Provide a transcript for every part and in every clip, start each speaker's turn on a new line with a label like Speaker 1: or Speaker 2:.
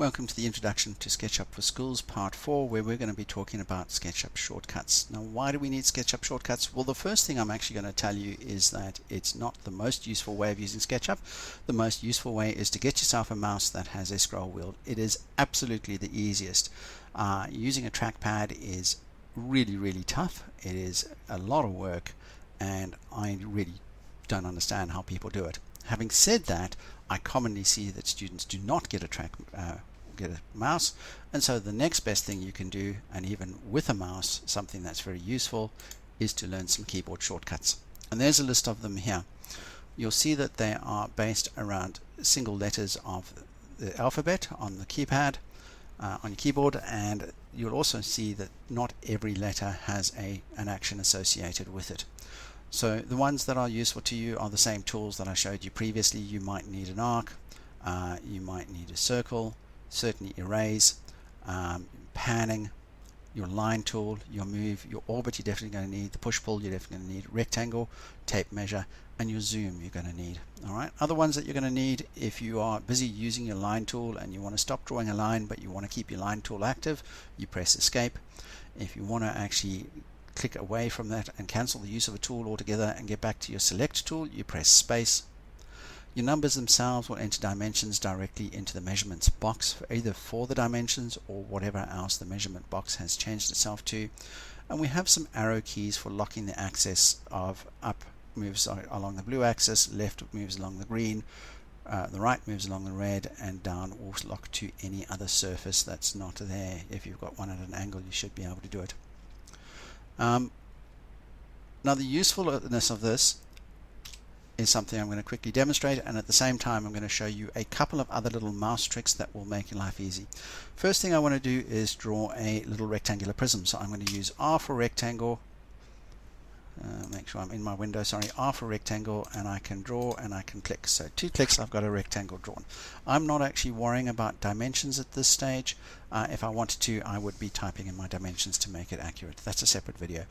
Speaker 1: Welcome to the Introduction to SketchUp for Schools Part 4, where we're going to be talking about SketchUp shortcuts. Now, why do we need SketchUp shortcuts? Well, the first thing I'm actually going to tell you is that it's not the most useful way of using SketchUp. The most useful way is to get yourself a mouse that has a scroll wheel. It is absolutely the easiest. Using a trackpad is really tough. It is a lot of work, and I really don't understand how people do it. Having said that, I commonly see that students do not get a mouse, and so the next best thing you can do, and even with a mouse, something that's very useful, is to learn some keyboard shortcuts. And there's a list of them here. You'll see that they are based around single letters of the alphabet on the keypad, on your keyboard, and you'll also see that not every letter has an action associated with it. So the ones that are useful to you are the same tools that I showed you previously. You might need an arc, you might need a circle, certainly erase, panning, your line tool, your move, your orbit you're definitely going to need, the push-pull you're definitely going to need, rectangle, tape measure, and your zoom you're going to need. Alright, other ones that you're going to need if you are busy using your line tool and you want to stop drawing a line but you want to keep your line tool active, you press escape. If you want to actually click away from that and cancel the use of a tool altogether and get back to your select tool, you press space. Your numbers themselves will enter dimensions directly into the measurements box, either for the dimensions or whatever else the measurement box has changed itself to. And we have some arrow keys for locking the axis of up moves along the blue axis, left moves along the green, the right moves along the red, and down will lock to any other surface that's not there. If you've got one at an angle, you should be able to do it. Now the usefulness of this is something I'm going to quickly demonstrate, and at the same time I'm going to show you a couple of other little mouse tricks that will make your life easy. First thing I want to do is draw a little rectangular prism. So I'm going to use R for rectangle, make sure I'm in my window, sorry, R for rectangle, and I can draw and I can click. So 2 clicks, I've got a rectangle drawn. I'm not actually worrying about dimensions at this stage. If I wanted to, I would be typing in my dimensions to make it accurate. That's a separate video.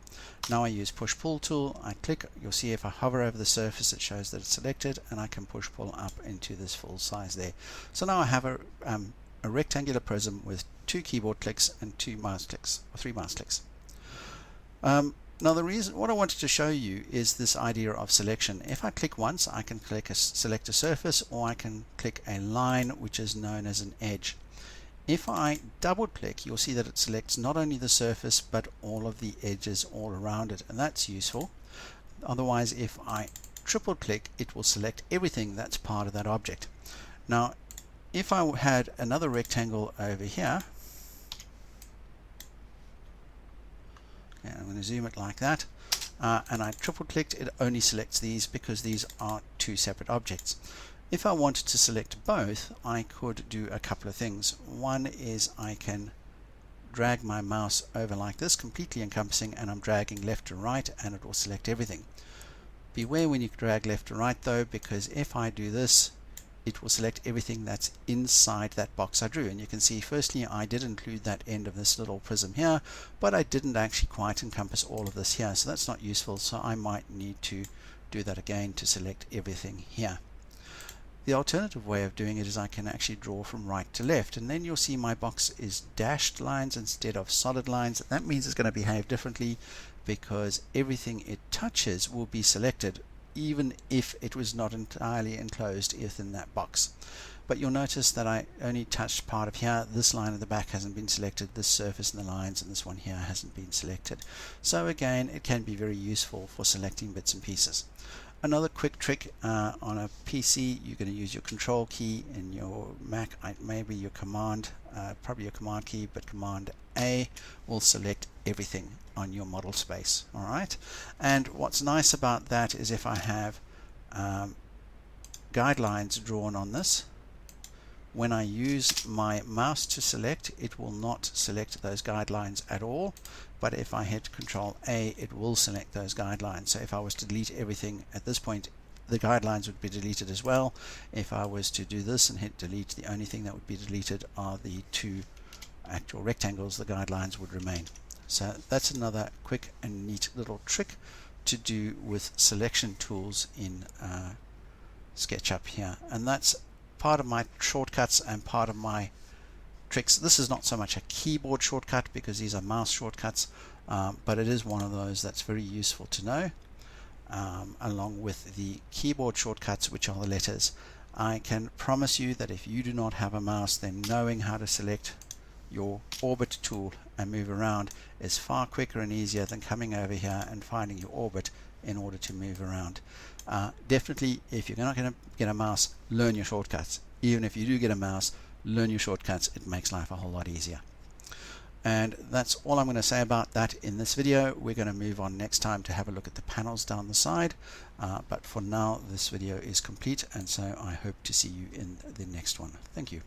Speaker 1: Now I use push-pull tool. I click, you'll see if I hover over the surface it shows that it's selected, and I can push-pull up into this full size there. So now I have a rectangular prism with 2 keyboard clicks and 2 mouse clicks, or 3 mouse clicks. Now what I wanted to show you is this idea of selection. If I click once, I can select a surface, or I can click a line, which is known as an edge. If I double click, you'll see that it selects not only the surface but all of the edges all around it, and that's useful. Otherwise, if I triple click, it will select everything that's part of that object. Now if I had another rectangle over here, and I'm going to zoom it like that, and I triple clicked, it only selects these because these are 2 separate objects. If I wanted to select both, I could do a couple of things. One is I can drag my mouse over like this, completely encompassing, and I'm dragging left to right, and it will select everything. Beware when you drag left to right though, because if I do this, it will select everything that's inside that box I drew. And you can see, firstly, I did include that end of this little prism here, but I didn't actually quite encompass all of this here, so that's not useful. So I might need to do that again to select everything here. The alternative way of doing it is I can actually draw from right to left, and then you'll see my box is dashed lines instead of solid lines. That means it's going to behave differently because everything it touches will be selected, even if it was not entirely enclosed within that box. But you'll notice that I only touched part of here. This line at the back hasn't been selected, this surface and the lines, and this one here hasn't been selected. So again, it can be very useful for selecting bits and pieces. Another quick trick, on a PC, you're going to use your control key. In your Mac, maybe your command, probably your command key, but command A will select everything on your model space. Alright, and what's nice about that is if I have guidelines drawn on this, when I use my mouse to select, it will not select those guidelines at all. But if I hit Control A, it will select those guidelines. So if I was to delete everything at this point, the guidelines would be deleted as well. If I was to do this and hit delete, the only thing that would be deleted are the 2 actual rectangles. The guidelines would remain. So that's another quick and neat little trick to do with selection tools in SketchUp here. And that's part of my shortcuts and part of my tricks. This is not so much a keyboard shortcut because these are mouse shortcuts, but it is one of those that's very useful to know, along with the keyboard shortcuts, which are the letters. I can promise you that if you do not have a mouse, then knowing how to select your orbit tool and move around is far quicker and easier than coming over here and finding your orbit in order to move around. Definitely, if you're not going to get a mouse, learn your shortcuts. Even if you do get a mouse, learn your shortcuts. It makes life a whole lot easier. And that's all I'm going to say about that in this video. We're going to move on next time to have a look at the panels down the side. But for now, this video is complete, and so I hope to see you in the next one. Thank you.